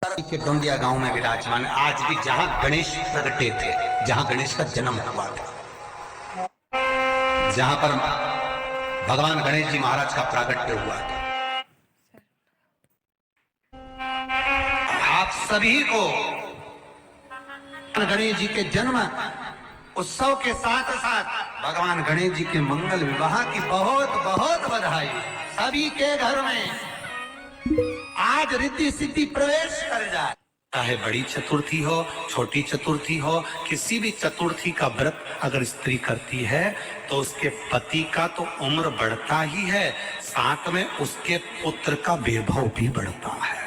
के डोंडिया गांव में विराजमान आज भी जहां गणेश प्रगटे थे, जहां गणेश का जन्म हुआ था, जहां पर भगवान गणेश जी महाराज का प्रागट्य हुआ था। आप सभी को गणेश जी के जन्म उत्सव के साथ साथ भगवान गणेश जी के मंगल विवाह की बहुत बहुत बधाई। सभी के घर में आज रिद्धि सिद्धि प्रवेश कर जाए। चाहे बड़ी चतुर्थी हो, छोटी चतुर्थी हो, किसी भी चतुर्थी का व्रत अगर स्त्री करती है तो उसके पति का तो उम्र बढ़ता ही है, साथ में उसके पुत्र का वैभव भी बढ़ता है।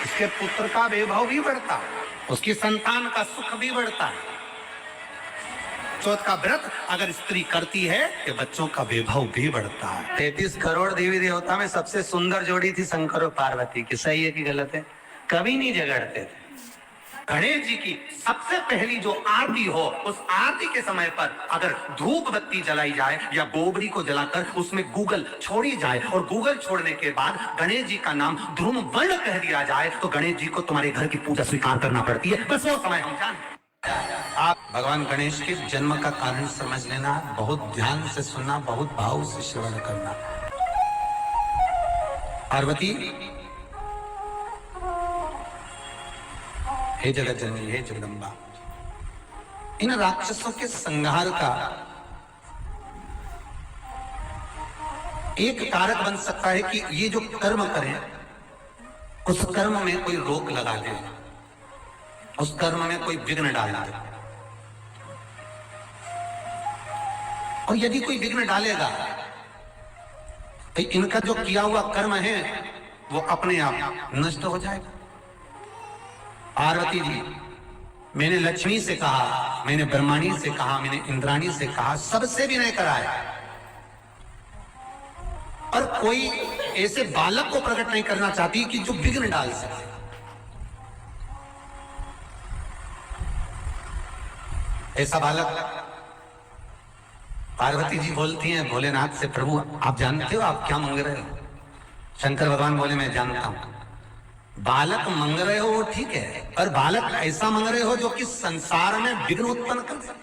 उसके पुत्र का वैभव भी बढ़ता है, उसकी संतान का सुख भी बढ़ता है। चौथ का व्रत अगर स्त्री करती है तो बच्चों का वैभव भी बढ़ता है। 33 करोड़ देवी देवता में सबसे सुंदर जोड़ी थी शंकर और पार्वती की। सही है कि गलत है? कभी नहीं झगड़ते थे। गणेश जी की सबसे पहली जो आरती हो, उस आरती के समय पर अगर धूप बत्ती जलाई जाए या गोबरी को जलाकर उसमें गूगल छोड़ी जाए और गूगल छोड़ने के बाद गणेश जी का नाम ध्रुव वर्ण कह दिया जाए तो गणेश जी को तुम्हारे घर की पूजा स्वीकार करना पड़ती है। बस वो समय हम जानते। आप भगवान गणेश के जन्म का कारण समझ लेना, बहुत ध्यान से सुनना, बहुत भाव से श्रवण करना। पार्वती, हे जगत जननी, हे जगदम्बा, इन राक्षसों के संहार का एक कारक बन सकता है कि ये जो कर्म करें उस कर्म में कोई रोक लगा दे, उस कर्म में कोई विघ्न डाल दे। और यदि कोई विघ्न डालेगा तो इनका जो किया हुआ कर्म है वो अपने आप नष्ट हो जाएगा। पार्वती जी, मैंने लक्ष्मी से कहा, मैंने ब्रह्माणी से कहा, मैंने इंद्राणी से कहा, सबसे भी नहीं कराया, और कोई ऐसे बालक को प्रकट नहीं करना चाहती कि जो विघ्न डाल सके। ऐसा बालक पार्वती जी बोलती हैं भोलेनाथ से, प्रभु आप जानते हो आप क्या मांग रहे हो? शंकर भगवान बोले मैं जानता हूं। बालक मांग रहे हो वो ठीक है, पर बालक ऐसा मांग रहे हो जो कि संसार में विघ्न उत्पन्न कर सके।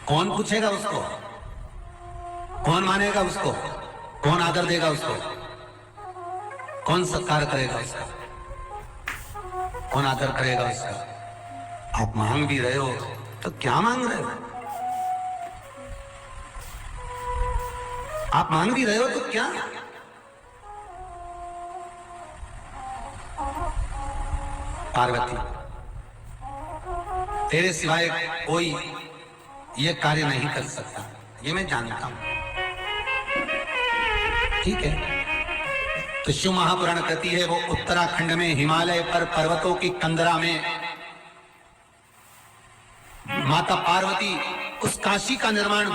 कौन पूछेगा उसको? कौन मानेगा उसको? कौन आदर देगा उसको? कौन सत्कार करेगा उसका? कौन आदर करेगा उसका? आप मांग भी रहे हो तो क्या मांग रहे हो? आप मांग भी रहे हो तो क्या? पार्वती, तेरे सिवाय कोई ये कार्य नहीं कर सकता, ये मैं जानता हूं, ठीक है? तो शिव महापुराण कहती है वो उत्तराखंड में हिमालय पर पर्वतों की कंदरा में माता पार्वती उस काशी का निर्माण,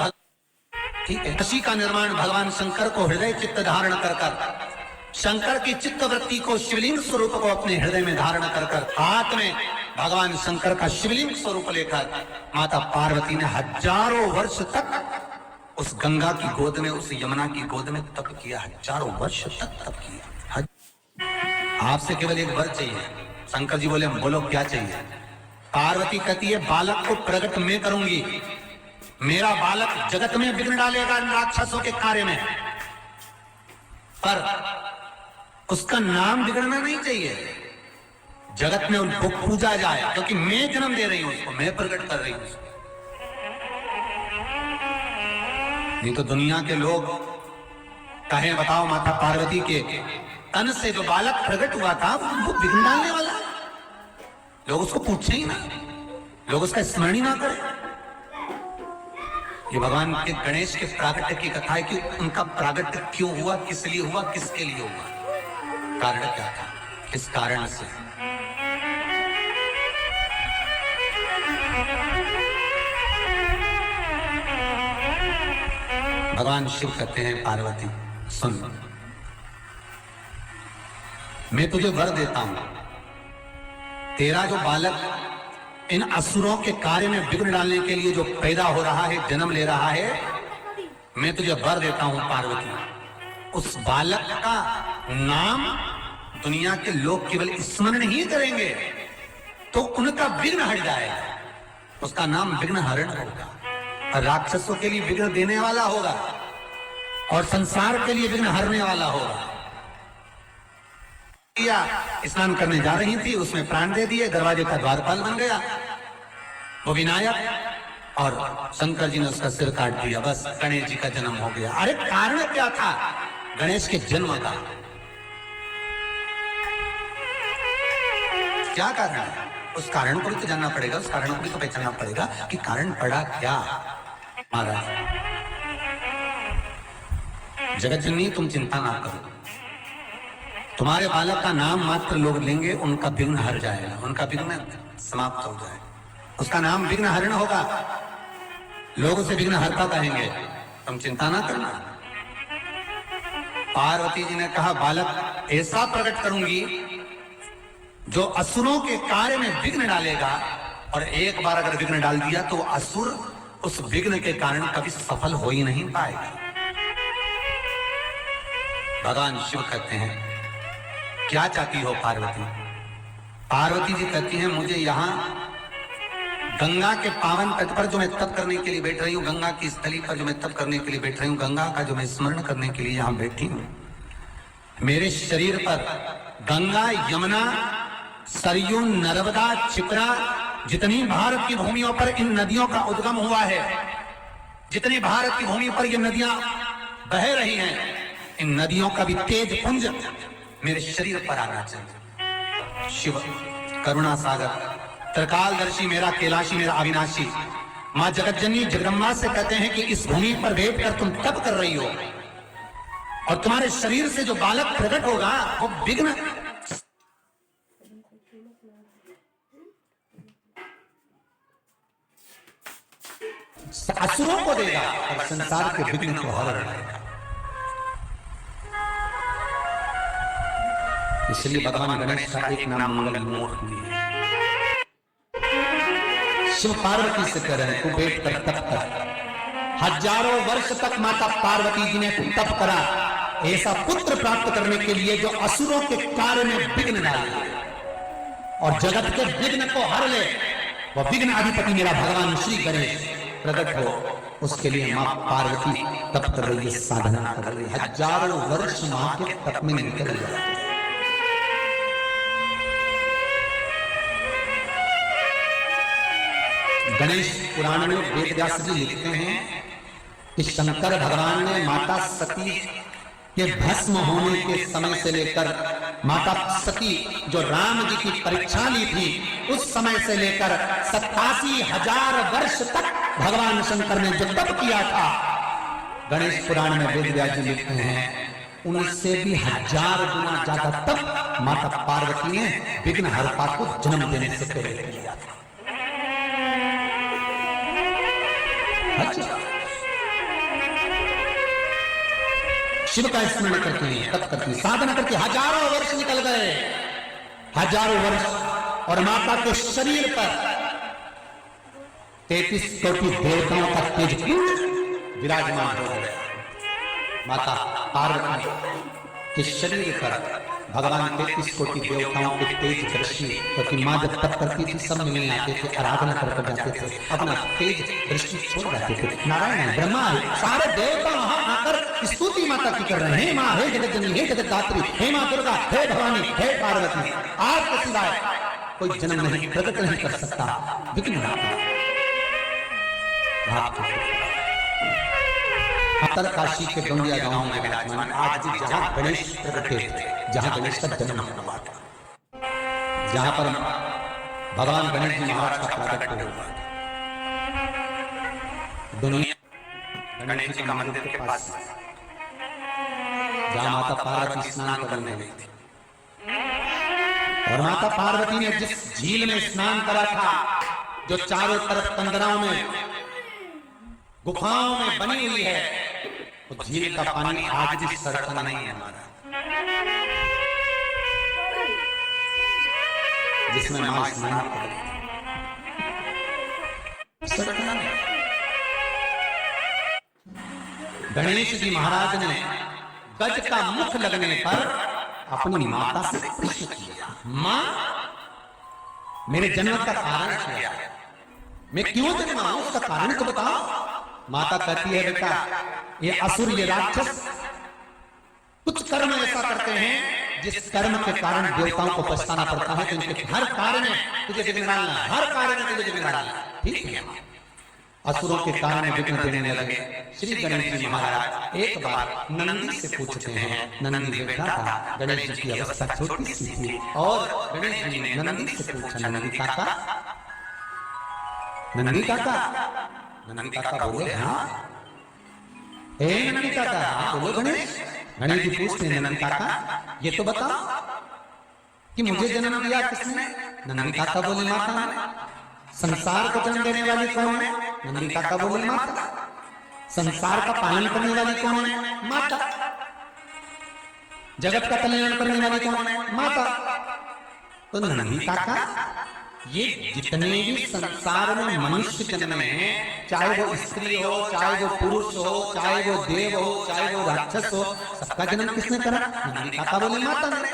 ठीक है, काशी का निर्माण भगवान शंकर को हृदय चित्त धारण कर कर, शंकर की चित्त वृत्ति को शिवलिंग स्वरूप को अपने हृदय में धारण कर कर, हाथ में भगवान शंकर का शिवलिंग स्वरूप लेकर माता पार्वती ने हजारों वर्ष तक उस गंगा की गोद में, उस यमुना की गोद में तप किया। हजारों वर्ष तक तप किया। आपसे केवल एक वर चाहिए। शंकर जी बोले बोलो क्या चाहिए? पार्वती कहती है बालक को प्रकट मैं करूंगी, मेरा बालक जगत में विघ्न डालेगा इन राक्षसों के कार्य में, पर उसका नाम बिगड़ना नहीं चाहिए, जगत में उनको पूजा जाए, क्योंकि मैं जन्म दे रही हूं उसको, मैं प्रकट कर रही हूं उसको। नहीं तो दुनिया के लोग कहें बताओ माता पार्वती के तन से जो बालक प्रकट हुआ था वो विघ्न डालने वाला, लोग उसको पूछे ही नहीं, लोग उसका स्मरण ही ना करें। ये भगवान के गणेश के प्रागट्य की कथा है कि उनका प्रागट्य क्यों हुआ, किस लिए हुआ, किसके लिए हुआ, कारण क्या था, किस कारण से। भगवान शिव कहते हैं पार्वती सुन, मैं तुझे वर देता हूं, तेरा जो बालक इन असुरों के कार्य में विघ्न डालने के लिए जो पैदा हो रहा है, जन्म ले रहा है, मैं तुझे वर देता हूं पार्वती, उस बालक का नाम दुनिया के लोग केवल स्मरण ही करेंगे तो उनका विघ्न हट जाएगा, उसका नाम विघ्न हरण होगा। और राक्षसों के लिए विघ्न देने वाला होगा और संसार के लिए विघ्न हरने वाला होगा। स्नान करने जा रही थी, उसमें प्राण दे दिए, दरवाजे का द्वारपाल बन गया वो विनायक, और शंकर जी ने उसका सिर काट दिया। बस गणेश जी का जन्म हो गया। अरे कारण क्या था गणेश के जन्म का? क्या कारण है? उस कारण को भी तो जानना पड़ेगा, उस कारण को भी तो पहचानना पड़ेगा कि कारण पड़ा क्या। महाराज, जगत जननी तुम चिंता ना करो, तुम्हारे बालक का नाम मात्र लोग लेंगे, उनका विघ्न हर जाएगा, उनका विघ्न समाप्त हो जाएगा, उसका नाम विघ्न हरण होगा, लोग उसे विघ्न हरता कहेंगे, तुम चिंता ना करना। पार्वती जी ने कहा बालक ऐसा प्रकट करूंगी जो असुरों के कार्य में विघ्न डालेगा, और एक बार अगर विघ्न डाल दिया तो असुर उस विघ्न के कारण कभी सफल हो ही नहीं पाएगा। भगवान शिव कहते हैं क्या चाहती हो पार्वती? पार्वती जी कहती हैं मुझे यहाँ गंगा के पावन तट पर जो मैं तप करने के लिए बैठ रही हूँ, गंगा की स्थली पर जो मैं तप करने के लिए बैठ रही हूँ, गंगा का जो मैं स्मरण करने के लिए यहाँ बैठी हूँ, मेरे शरीर पर गंगा, यमुना, सरयू, नर्मदा, क्षिप्रा, जितनी भारत की भूमियों पर इन नदियों का उद्गम हुआ है, जितनी भारत की भूमि पर ये नदियां बह रही हैं, इन नदियों का भी तेज पुंज मेरे शरीर पर आना चाहिए। शिव करुणा सागर, त्रिकालदर्शी, मेरा कैलाशी, मेरा अविनाशी, मां जगतजननी जगदम्बा से कहते हैं कि इस भूमि पर बैठकर तुम तप कर रही हो और तुम्हारे शरीर से जो बालक प्रकट होगा वो विघ्न असुरों को देगा और संसार के विघ्न को हर रहेगा। इसलिए भगवान गणेश का एक नाम मंगल मूर्ति है। शिव पार्वती से कह रहे हैं तू बैठ कर तप कर। हजारों वर्ष तक माता पार्वती जी ने तप करा ऐसा पुत्र प्राप्त करने के लिए जो असुरों के कार्य में विघ्न डाले और जगत के विघ्न को हर ले। वह विघ्न अधिपति मेरा भगवान श्री गणेश प्रकट हो, उसके लिए मां पार्वती तप कर रही है, साधना कर रही है। हजारों वर्ष मां के तप में निकल गया। गणेश पुराण में वेदव्यास जी लिखते हैं कि शंकर भगवान ने माता सती के भस्म होने के समय से लेकर माता सती जो राम जी की परीक्षा ली थी उस समय से लेकर 87,000 वर्ष तक भगवान शंकर ने जो तप किया था, गणेश पुराण में वेदव्यास जी लिखते हैं उनसे भी 1000 गुना ज्यादा तप माता पार्वती ने विघ्नहर्ता को जन्म देने से पहले किया था। शिव का स्मरण करती है, तप करती है, साधना करती है। हजारों वर्ष निकल गए, हजारों वर्ष, और माता के शरीर पर 33 कोटि देवताओं का तेज विराजमान हो गया। माता पार्वती के शरीर पर भगवान 33 कोटि देवताओं के तेज दृष्टि, क्योंकि मां जब तप करती थी सब मिलने आते थे, आराधना कर जाते थे, अपना तेज दृष्टि छोड़ जाते थे। नारायण ब्रह्मा सारे देवता वहां आकर स्तुति माता की कर रहे हैं, हे मां, हे जगत जननी, हे जगत दात्री, हे मां दुर्गा, हे भवानी, हे पार्वती, आपके सिवाय कोई जन्म नहीं, प्रकट नहीं कर सकता। विघ्न उत्तरकाशी के गंगिया गांव में विराजमान आज भी जहां गणेश प्रकटे थे, जहां गणेश का जन्म हुआ था, जहां पर भगवान गणेश जी महाराज का प्राकट्य हुआ था, दुनिया गणेश जी का मंदिर के पास जहां माता पार्वती स्नान करने गई थी, और माता पार्वती ने जिस झील में स्नान करा था जो चारों तरफ कंदराओं में गुफाओं में बनी हुई है, तो झील का पानी आज भी सड़ता नहीं है हमारा, जिसमें मां स्नान कर रही थी। गणेश जी महाराज ने गज का मुख लगने पर अपनी माता से प्रश्न किया, माँ मेरे जन्म का कारण क्या है, मैं क्यों जन्मा हूं, उसका कारण तो बताओ। माता कहती है बेटा ये असुर ये राक्षस कुछ कर्म ऐसा करते हैं जिस कर्म के कारण देवताओं को पछताना पड़ता है, तो इनके हर कार्य में तुझे विघ्न डालना, हर कार्य में तुझे विघ्न डालना, ठीक है। असुरों के कारण विघ्न देने लगे। श्री गणेश जी महाराज एक बार नंदी से पूछते हैं, नंदी बैठा था, गणेश जी की अवस्था छोटी सी थी और गणेश जी ने नंदी से पूछा, नंदी काका, नंदी काका, नंदी काका बोले हाँ, ए नंदी काका, हाँ बोलो गणेश। गणेश जी पूछते हैं, नंदी काका ये तो बताओ कि मुझे जन्म दिया किसने। नंदी काका बोले माता ने। संसार को जन्म देने वाली कौन है। नंदी काका बोले माता। संसार का पालन करने वाली कौन है, माता। जगत का कल्याण करने वाली कौन है, माता। तो नंदी काका ये जितने भी संसार में मनुष्य जन्मे हैं, चाहे वो स्त्री हो, चाहे वो पुरुष हो, चाहे वो देव हो, चाहे वो राक्षस हो, सबका जन्म किसने करा। नंदी काका बोले माता ने।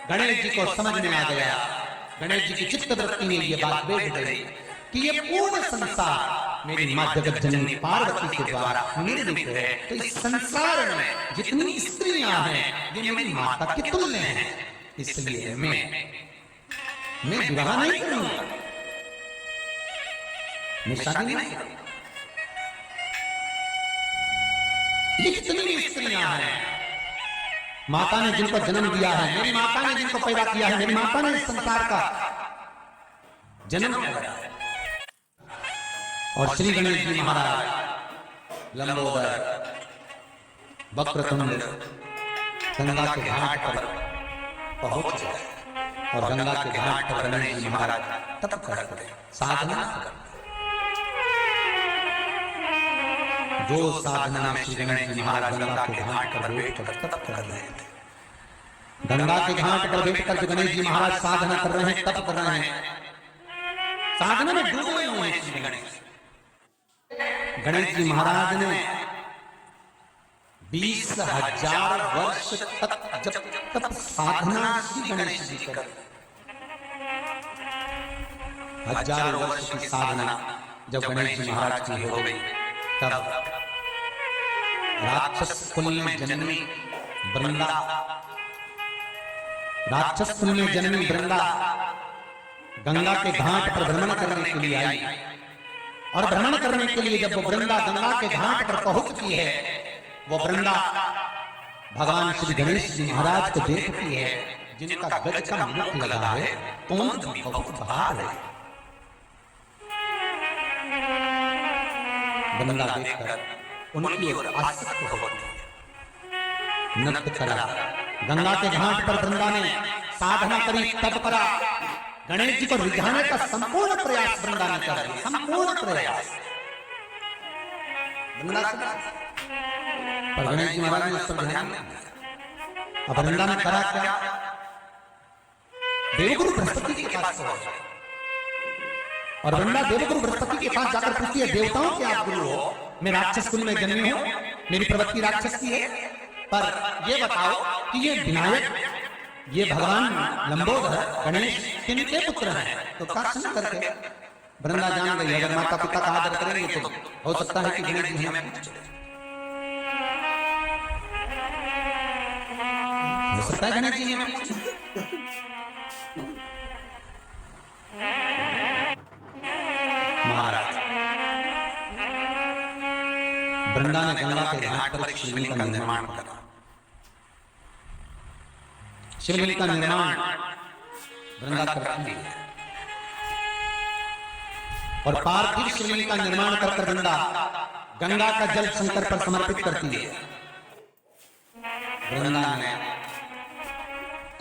गणेश जी को समझ में आ गया, गणेश जी की चित्त वृत्ति में ये बात बैठ गई कि ये पूर्ण संसार मेरी माँ जगत जननी पार्वती के द्वारा निर्मित है, तो इस संसार में जितनी स्त्रियां हैं ये मेरी माता के तुल्य हैं, इसलिए मैं विवाह नहीं करूंगा, मैं शादी नहीं करूंगा। ये जितनी भी स्त्रियां हैं, माता ने जिनको जन्म दिया है, मेरी माता ने जिनको पैदा किया है, मेरी माता ने इस संसार का जन्म दिया है। और श्री गणेश जी महाराज लंबोदर वक्रतुंड गंगा के घाट पर पहुंच गए और गंगा के घाट पर गणेश जी महाराज तप करते, साधना करते। जो साधना में श्री गणेश जी महाराज गंगा के घाट पर बैठकर तप कर रहे थे, गंगा के घाट पर बैठकर जो गणेश जी महाराज साधना कर रहे हैं, तप कर रहे हैं, साधना में डूबे हुए हैं श्री गणेश। गणेश जी महाराज ने 20,000 वर्ष तक जब तक साधना श्री गणेश जी कर, हजारों वर्ष की साधना जब गणेश जी महाराज की हो गई, तब राक्षस कुल में जन्मी वृंदा, राक्षस कुल में जन्मी वृंदा गंगा के घाट पर भ्रमण करने के लिए आई। और भ्रमण करने के लिए जब वो वृंदा गंगा के घाट पर पहुंचती है, वो वृंदा भगवान श्री गणेश जी महाराज को देखती है, जिनका गज का मुख लगा है, तोंद बहुत बाहर है। वृंदा देखकर उनकी ओर आसक्त होती है, नृत्य करा। गंगा के घाट पर वृंदा ने साधना करी, तप करा, गणेश जी को रिझाने का संपूर्ण प्रयास वृंदा ने कर दिया, संपूर्ण प्रयास वृंदा से, पर गणेश जी महाराज ने उस पर ध्यान नहीं दिया। अब वृंदा ने करा क्या, देवगुरु बृहस्पति के पास पहुंचा और वृंदा देवगुरु बृहस्पति के पास जाकर पूछती है, देवताओं के आप गुरु हो, मैं राक्षस कुल में जन्मी हूं, मेरी प्रवृत्ति राक्षस की है, पर ये बताओ कि ये विनायक, ये भगवान लंबोदर गणेश किनके पुत्र हैं। तो कथन करके वृंदा जान गई, अगर माता पिता का आदर करेंगे तो हो सकता है कि गणेश जी हमें पूछ चले, हो सकता है गणेश जी हमें पूछ। महाराज वृंदा ने गंगा के घाट पर शिवलिंग का निर्माण करा। शिवलिंग का निर्माण वृंदा करती है और पार्थिव शिवलिंग का निर्माण कर वृंदा गंगा का जल शंकर पर समर्पित करती है। वृंदा ने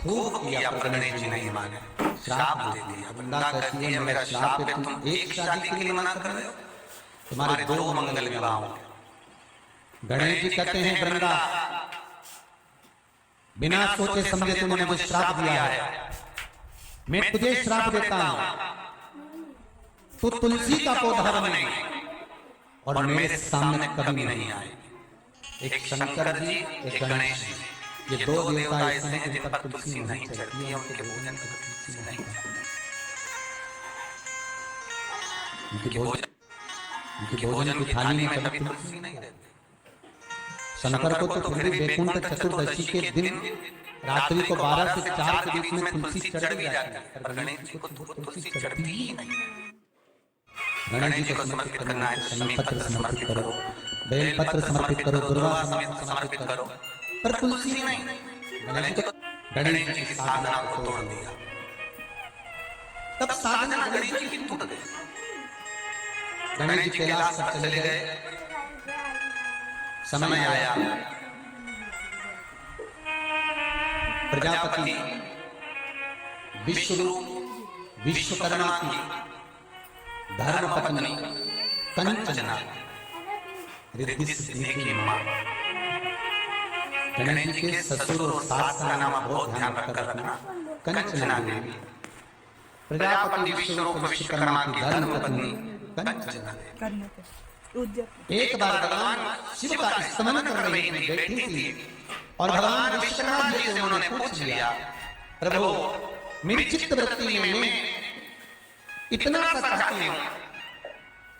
खूब किया पर गणेश जी नहीं माने, श्राप दे दिया। वृंदा कहती है, मेरा श्राप है, तुम एक शादी के लिए मना कर रहे हो, तुम्हारे 2 मंगल विवाह होंगे। गणेश जी कहते हैं, वृंदा बिना सोचे समझे तुमने मुझे श्राप दिया है, मैं तुझे श्राप देता हूं, तू तुलसी का पौधा बने और मेरे सामने कभी नहीं आए। एक शंकर जी, एक गणेश जी, ये दो देवता ऐसे हैं जिन पर तुलसी नहीं चढ़ती है, उनके भोजन को तुलसी नहीं उनके भोजन की थाली में कभी तुलसी नहीं रहती। शंकर को तो फिर भी वैकुंठ चतुर्दशी के दिन रात्रि को 12 से 4 के बीच में तुलसी चढ़ भी जाती है, पर गणेश जी को तुलसी चढ़ती ही नहीं। गणेश जी को समर्पित करना है, शमीपत्र समर्पित करो, बेलपत्र समर्पित करो, दुर्वा समर्पित करो, पर तुलसी नहीं। गणेश जी की साधना को तोड़ दिया। तब साधना गणेश जी की टूट गई। गणेश जी कैलाश पर चले गए। समय आया, प्रजापति विश्वकर्मा की धर्मपत्नी कंचना रिद्धि सिद्धि की मां, गणेश जी के ससुर और सास का नाम बहुत ध्यान रखकर रखना, कंचना देवी। प्रजापति विश्वकर्मा की धर्मपत्नी कंचना देवी। एक बार भगवान शिव का स्मरण कर रही बैठी थी और भगवान विश्वकर्मा जी से उन्होंने पूछ लिया, प्रभु मेरी चित्त वृत्ति में मैं इतना सा चाहती हूं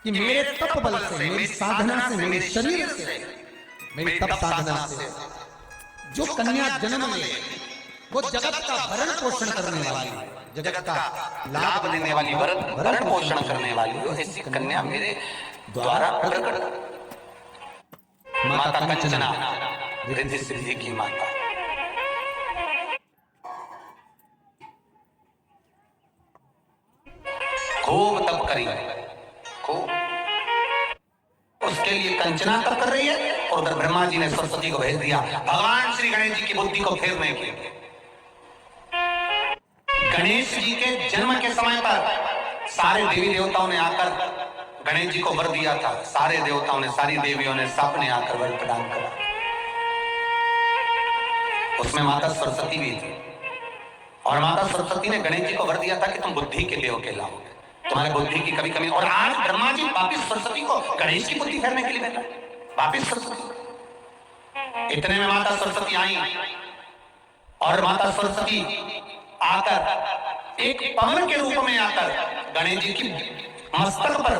कि मेरे तप बल से, मेरी साधना से, मेरे शरीर से, मेरी तप साधना से जो कन्या जन्म ले वो जगत का भरण पोषण करने वाली, जगत का लाभ देने वाली, भरण पोषण करने वाली ऐसी कन्या मेरे द्वारा प्रकट। माता कंचना रिद्धि सिद्धि की माता। खूब तप करी, खूब। उसके लिए कंचना तप कर रही है और उधर ब्रह्मा जी ने सरस्वती को भेज दिया भगवान श्री गणेश जी की बुद्धि को फेरने के लिए। गणेश जी के जन्म के समय पर सारे देवी देवताओं ने आकर गणेश जी को वर दिया था। सारे देवताओं ने, सारी देवियों ने, सबने आकर वर प्रदान करा। उसमें माता सरस्वती भी थी और माता सरस्वती ने गणेश जी को वर दिया था कि तुम बुद्धि के देव कहलाओगे, तुम्हारे बुद्धि की कभी कमी। और आज ब्रह्मा जी वापिस सरस्वती को गणेश की बुद्धि फेरने के लिए बैठा, वापिस सरस्वती। इतने में माता सरस्वती आई और माता सरस्वती आकर एक पवन के रूप में आकर गणेश जी की मस्तक पर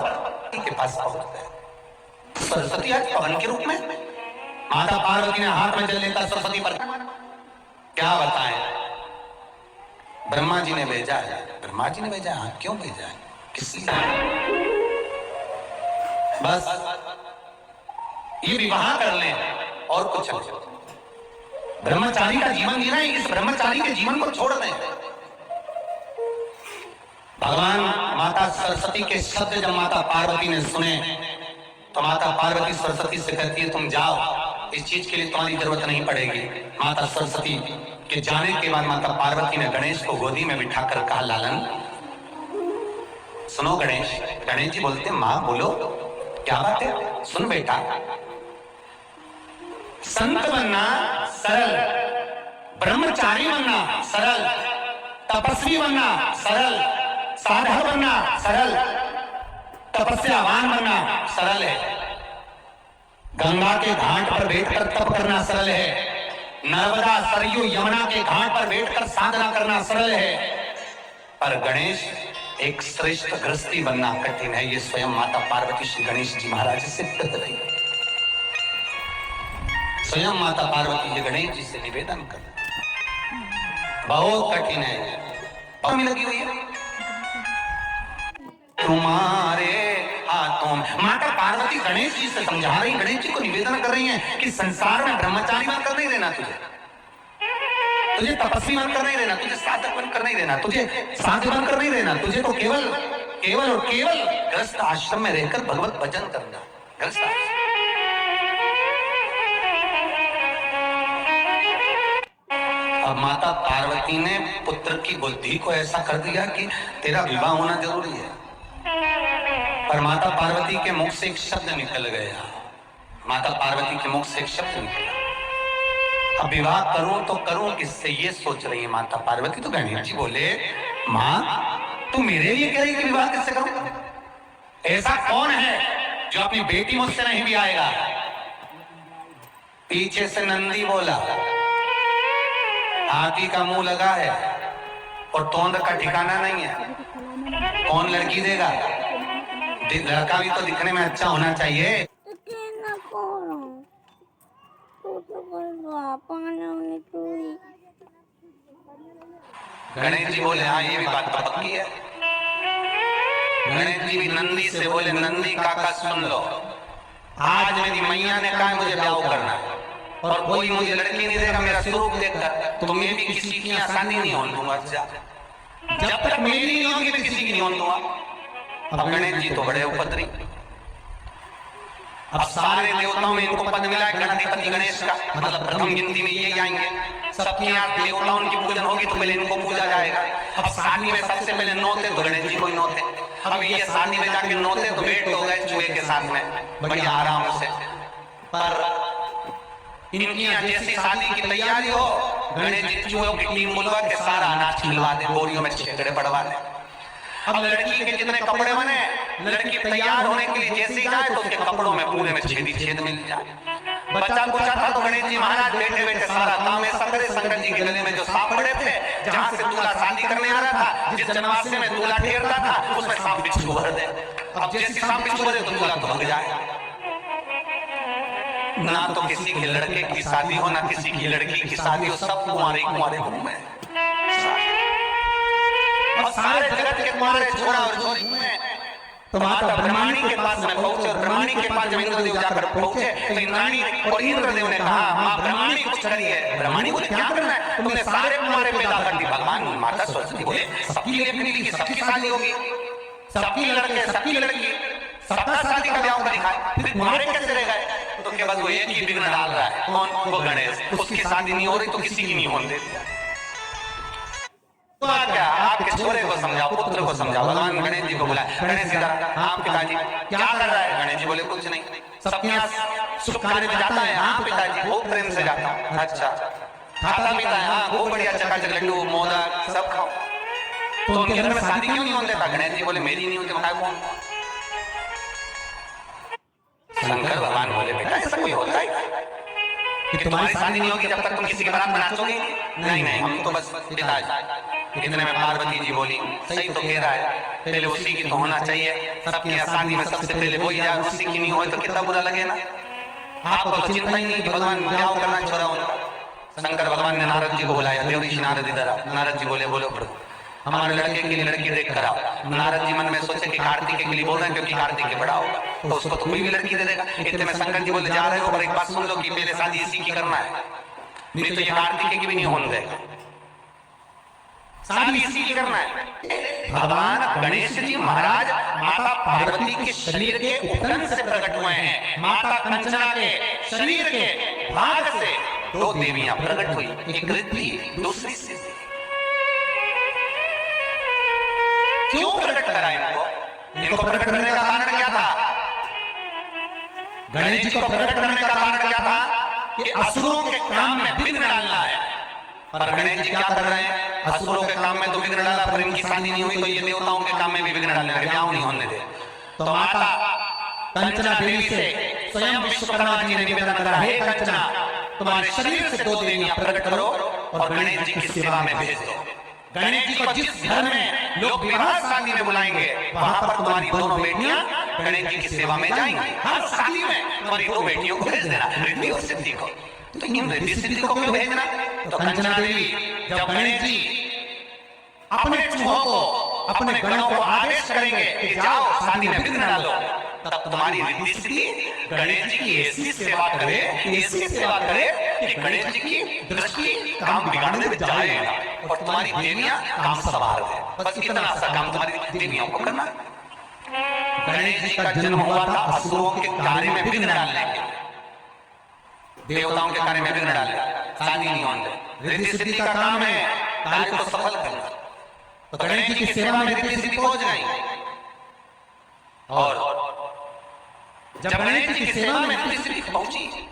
के पास पहुंच गए। सरस्वती आज पवन के रूप में, माता पार्वती ने हाथ में जल लेकर सरस्वती पर क्या बताएं। ब्रह्मा जी ने भेजा है, ब्रह्मा जी ने भेजा है। क्यों भेजा है, किस लिए? बस ये विवाह कर लें और कुछ नहीं। ब्रह्मचारी का जीवन जीना है, इस ब्रह्मचारी के जीवन को छोड़ दें। भगवान माता सरस्वती के शब्द जब माता पार्वती ने सुने तो माता पार्वती सरस्वती से कहती है तुम जाओ, इस चीज के लिए तुम्हारी जरूरत नहीं पड़ेगी। माता सरस्वती के जाने के बाद माता पार्वती ने गणेश को गोदी में बिठाकर कहा, लालन सुनो गणेश। गणेश जी बोलते माँ बोलो क्या बात है। सुन बेटा, संत बनना सरल, ब्रह्मचारी बनना सरल, तपस्वी बनना सरल, साधक बनना सरल, तपस्यावान बनना सरल है। गंगा के घाट पर बैठकर तप करना सरल है, नर्मदा सरयू यमुना के घाट पर बैठकर साधना करना सरल है, पर गणेश एक श्रेष्ठ गृहस्थी बनना कठिन है। ये स्वयं माता पार्वती श्री गणेश जी महाराज से सिद्ध रही। स्वयं माता पार्वती जी गणेश जी से निवेदन कर, बहुत कठिन है, और में लगी हुई है तुम्हारे हाथों। माता पार्वती गणेश जी से समझा रही, गणेश जी को निवेदन कर रही हैं कि संसार में ब्रह्मचारी बनकर नहीं रहना, तुझे तपस्वी बनकर नहीं रहना, तुझे साधक बनकर नहीं रहना, तुझे साधु बनकर नहीं रहना, तुझे तो केवल केवल और केवल गृहस्थ आश्रम में रहकर भगवत भजन करना। गृहस्थ अब माता पार्वती ने पुत्र की बुद्धि को ऐसा कर दिया कि तेरा विवाह होना जरूरी है, पर माता पार्वती के मुख से एक शब्द निकल गया। माता पार्वती के मुख से एक शब्द निकला, अब विवाह करूं तो करूं किससे, ये सोच रही है माता पार्वती। तो गणेश जी बोले मां तू मेरे लिए कह रही कि विवाह किससे करूं? ऐसा कौन है जो अपनी बेटी मुझसे नहीं भी आएगा? पीछे से नंदी बोला हाथी का मुंह लगा है और तोंद का ठिकाना नहीं है, कौन लड़की देगा? लड़का भी तो दिखने में अच्छा होना चाहिए। गणेश जी बोले हाँ, ये भी बात तो पक्की है। गणेश जी भी नंदी से बोले, नंदी काका सुन लो, आज मेरी मैया ने कहा मुझे ब्याह करना है और कोई मुझे लड़की नहीं देगा मेरा स्वरूप देखकर, तो मैं भी किसी की शादी नहीं होने दूंगा। जब तक मेरी नहीं होगी मैं किसी की नहीं होने दूंगा। अब गणेश जी तो बड़े उपद्रवी, अब सारे देवताओं में इनको पद मिला है गणाधिपति गणेश का, मतलब प्रथम गिनती में ये आएंगे। सबके यहाँ देवताओं की पूजन होगी तो पहले इनको पूजा जाएगा। अब शादी में सबसे पहले नौते तो गणेश जी को ही नौते। अब ये शादी में जाके नौते तो भेंट हो गए चूहे के साथ में बढ़िया आराम से। पर इनकी यहाँ जैसी शादी की तैयारी हो, गणेश जी चूहों की टीम बुलवा के सारा अनाज खिलवा दे, बोरियों में छेकड़े पड़वा दे। अब लड़की के जितने कपड़े बने, लड़की तैयार होने के लिए जैसे ही जाए तो उसके कपड़ों में पूरे में छेद छेद मिल जाए। बच्चा पूछा था तो गणेश जी महाराज बैठे बैठे सारा काम ऐसा करे। शंकर जी के गले में जो सांप पड़े थे, जहाँ से दूल्हा शादी करने आ रहा था, जिस जनवासे में दूल्हा ठहरता था, उसमें सांप बिच्छू भर दे। अब जैसे सांप बिच्छू भरे तो दूल्हा तो भाग जाए। ना तो किसी के लड़के की शादी हो, ना किसी की लड़की की शादी हो, सब कुंवारे कुंवारे घूमे और सारे जगत के कुंवारे छोड़ा और छोरी घूमे। तो माता ब्रह्माणी के पास में पहुंचे और ब्रह्माणी के पास जब इंद्रदेव जाकर पहुंचे तो इंद्राणी और इंद्रदेव ने कहा माँ ब्रह्माणी कुछ करिए। ब्रह्माणी बोले क्या करना है, तुमने सारे कुंवारे पैदा कर दी। भगवान माता सरस्वती बोले सबकी लेपनी की सबकी शादी होगी, सबकी लड़के सबकी लड़की, सबका शादी का ब्याह दिखाए, फिर कुंवारे कैसे रह गए? तो केवल वो एक ही विघ्न डाल रहा है, कौन? वो गणेश। उसकी शादी नहीं हो रही तो किसी की नहीं होने देती। तो क्या आपके छोरे को समझाओ, पुत्र को समझाओ। भगवान गणेश जी को बुलाया, गणेश जी हाँ पिताजी क्या कर रहा है? गणेश जी बोले कुछ नहीं, सबके यहाँ शुभ कार्य में जाता है। हाँ पिताजी खूब प्रेम से जाता हूँ। अच्छा खाता पीता है? हाँ खूब बढ़िया चकाचक लड्डू मोदक सब खाओ। तो उनके घर में शादी क्यों नहीं होने देता? गणेश जी बोले मेरी नहीं होती। कौन? शंकर भगवान बोले बेटा ऐसा कोई होता है कि तुम्हारी शादी नहीं होगी जब तक तुम किसी के बारात में नाचोगे? नहीं नहीं, हम तो बस पिताजी। इतने में पार्वती जी बोली सही तो कह रहा है, पहले उसी की तो होना चाहिए। सबकी शादी में सबसे पहले वही जाए, उसी की नहीं हो तो कितना बुरा लगे ना। आपको तो चिंता ही नहीं कि भगवान ब्याह करना छोड़ा उनका। शंकर भगवान ने नारद जी को बुलाया, देव ऋषि नारद इधर आओ। नारद जी बोले बोलो प्रभु हमारे लड़के के लिए लड़की देख कर आओ। नारद जी मन में सोचे कि कार्तिक के लिए बोल रहे हैं क्योंकि कार्तिक के बड़ा होगा तो उसको तो कोई भी लड़की दे देगा। इतने में शंकर जी बोले जा रहे हो पर एक बात सुन लो कि पहले शादी इसी की करना है, नहीं तो ये कार्तिक की भी नहीं होने देगा, शादी इसी की करना है। भगवान गणेश जी महाराज माता पार्वती के शरीर के उपकरण से प्रकट हुए हैं। माता कंचना के शरीर के भाग से दो देवियां प्रकट हुई, एक रिद्धि दूसरी सिद्धि। क्यों प्रकट करा इनको? इनको प्रकट करने का कारण क्या था? गणेश जी को प्रकट करने का कारण क्या था कि असुरों के काम में विघ्न डालना है। पर गणेश जी क्या कर रहे हैं? असुरों के काम में तो विघ्न डाला पर इनकी शादी नहीं हुई तो ये देवताओं के काम में भी विघ्न डालने लगे, ब्याह नहीं होने दे। तो माता कंचना देवी से स्वयं विश्वकर्मा जी ने निवेदन करा, हे कंचना तुम्हारे शरीर से दो देवियां प्रकट करो और गणेश जी की सेवा में भेज दो। गणेश जी को जिस घर में लोग विवाह शादी में बुलाएंगे वहां पर तुम्हारी दोनों बेटियां गणेश जी की सेवा में जाएंगी। हर शादी में तुम्हारी दो बेटियों को भेज देना, रिद्धि और सिद्धि को। तो इन रिद्धि सिद्धि को क्यों भेजना? तो कंचना देवी जब गणेश जी अपने चूहों को अपने गणों को आदेश करेंगे कि जाओ शादी में विघ्न डालो, तब तुम्हारी रिद्धि सिद्धि गणेश जी की ऐसी सेवा करे, ऐसी सेवा करे कि गणेश जी की दृष्टि काम बिगाड़ने में जाए और तुम्हारी देवियां काम संभाल दे। बस इतना सा काम तुम्हारी देवियों को करना। गणेश जी का जन्म हुआ था असुरों के कार्य में विघ्न डालने के, देवताओं के कार्य में विघ्न डालने, शादी नहीं होने। रिद्धि सिद्धि का काम है कार्य को सफल करना। तो गणेश जी की सेवा में रिद्धि सिद्धि पहुंच गई और जब गणेश जी की सेवा में रिद्धि सिद्धि पहुंची,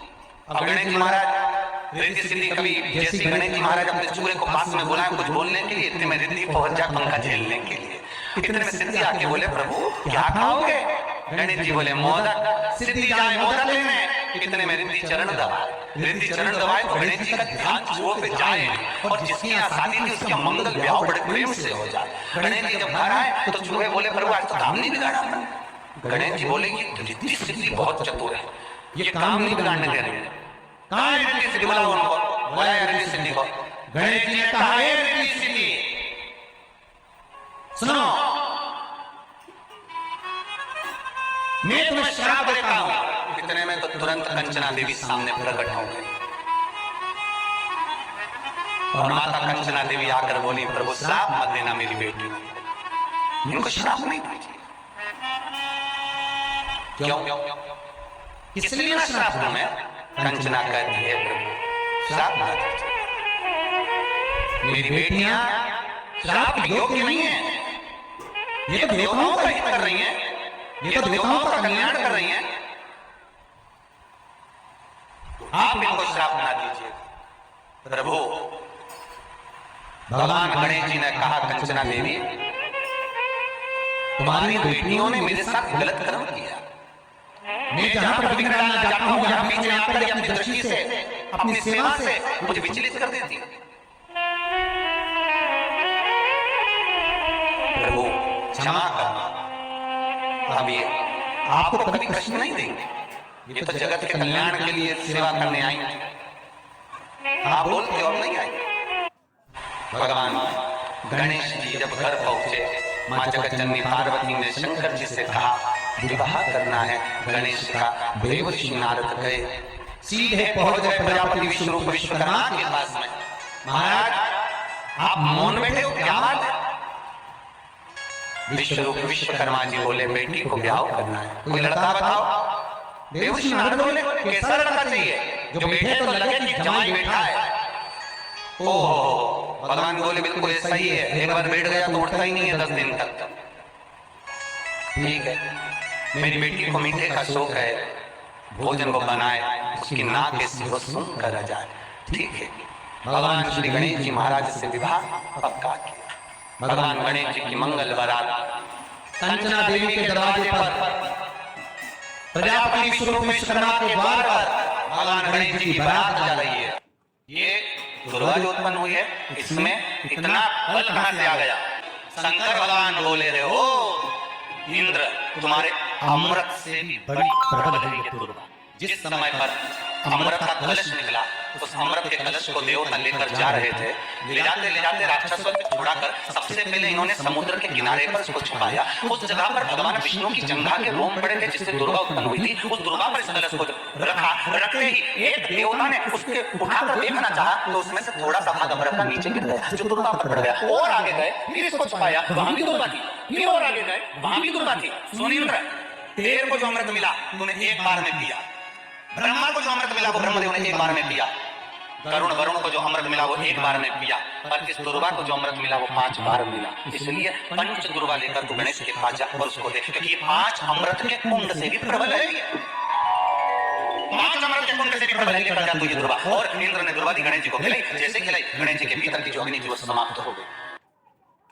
अब गणेश जी महाराज रिद्धि सिद्धि कभी जैसे गणेश जी महाराज अपने चूहे को पास में बुलाए कुछ बोलने के लिए, इतने में रिद्धि पहुंच जाए पंखा झेलने के लिए। इतने में सिद्धि आके बोले प्रभु क्या खाओगे? गणेश जी बोले मोदक। सिद्धि जाए मोदक लेने, इतने में रिद्धि चरण दबा। रिद्धि चरण दबाए तो गणेश जी का ध्यान चूहों पे जाए और जिसकी यहाँ शादी थी उसका मंगल ब्याह बड़े प्रेम से हो जाए। गणेश जी जब घर आए तो चूहे बोले प्रभु आज तो काम नहीं बिगाड़ा आपने। गणेश जी बोले कि रिद्धि सिद्धि बहुत चतुर है, ये काम नहीं बिगाड़ने दे रहे। कहाँ है रिद्धि सिद्धि? बुलाओ उनको, बुलाया रिद्धि सिद्धि को। गणेश जी ने कहा हे रिद्धि सिद्धि सुनो, मैं तुम्हें श्राप देता हूं। इतने में तो तुरंत कंचना देवी सामने प्रकट हो गई और माता कंचना देवी आकर बोली प्रभु श्राप मत देना मेरी बेटी को, इनको श्राप नहीं दीजिए। क्यों? इसलिए ना श्राप दूं मैं? कंचना कहती है प्रभु श्राप मत दीजिए, मेरी बेटियां श्राप योग्य नहीं है, ये तो देवताओं का हित कर रही हैं, ये तो देवताओं का कल्याण कर रही हैं, आप इनको श्राप ना दीजिए। प्रभु भगवान गणेश जी ने कहा कंचना देवी तुम्हारी बेटियों ने मेरे साथ गलत कर्म किया, मैं जहां पर विघ्न डालना चाहता हूं यहां बीच में आकर अपनी दृष्टि से अपनी सेवा से मुझे विचलित कर देती। प्रभु क्षमा करना, अब ये आपको कभी कष्ट नहीं देंगे, ये तो जगत के कल्याण के लिए सेवा करने आएंगे, आप बोलते और नहीं आएंगे। भगवान गणेश जी जब घर पहुंचे मां जगत जननी पार्वती ने शंकर जी से कहा विवाह करना है गणेश का। देवर्षि नारद गए, सीधे पहुंच गए प्रजापति विष्णु विश्वकर्मा के पास में। महाराज आप मौन बैठे हो, क्या बात है? विश्वकर्मा जी बोले बेटी को ब्याह करना है, कोई लड़का बताओ। देवर्षि नारद बोले कैसा लड़का चाहिए जो बैठे तो लगे कि जमाई बैठा है। ओह भगवान बोले बिल्कुल ऐसा ही है, एक बार बैठ गया तो उठता ही नहीं है 10 दिन तक। ठीक है, मेरी बेटी को मीठे का शौक है, भोजन को बनाए, उसकी नाक ऐसी हो सुनकर आ जाए। ठीक है, भगवान श्री गणेश जी महाराज से विवाह पक्का किया। भगवान गणेश जी की मंगल बारात कंचना देवी के दरवाजे पर, प्रजापति विश्वकर्मा के द्वार पर भगवान गणेश जी की बारात जा रही है। ये दुर्गा जो उत्पन्न हुई है इसमें इतना बल कहां से आ गया? शंकर भगवान बोले रहे हो इंद्र तुम्हारे अमृत से भी बड़ी प्रबल है ये दुर्गा। जिस समय पर अमृत का कलश निकला उस अमृत के कलश को देवता लेकर जा रहे थे, ले जाते राक्षसों को छुड़ाकर सबसे पहले इन्होंने समुद्र के किनारे पर उसको छुपाया। उस जगह पर भगवान विष्णु की जंघा के रोम पड़े थे जिससे दुर्गा उत्पन्न हुई थी। उस दुर्गा पर इस कलश को रखा, रखते ही एक देवता ने उसके उठाकर देखना चाहा तो उसमें से थोड़ा सा भाग अमृत का नीचे गिर गया जो दुर्गा पर पड़ गया। और आगे गए फिर इसको छुपाया, वहां भी दुर्गा थी, फिर और आगे गए वहां भी दुर्गा थी। सुनिंद्र तेरे को जो अमृत मिला तूने एक बार में पिया, ब्रह्मा को जो अमृत मिला वो ब्रह्मदेव ने एक बार में पिया, वरुण को जो अमृत मिला वो एक बार में पिया, पर इस दुर्गा को जो अमृत मिला वो 5 बार मिला। इसलिए पंच दुर्गा लेकर तू गणेश के पास जा और उसको दे, क्योंकि ये 5 अमृत के कुंड से भी प्रबल है। 5 अमृत के कुंड से भी प्रबल है ये दुर्गा। और इंद्र ने दुर्गा दी गणेश जी को खिलाई, जैसे खिलाई गणेश जी के भीतर की जो अग्नि थी वो समाप्त हो गई।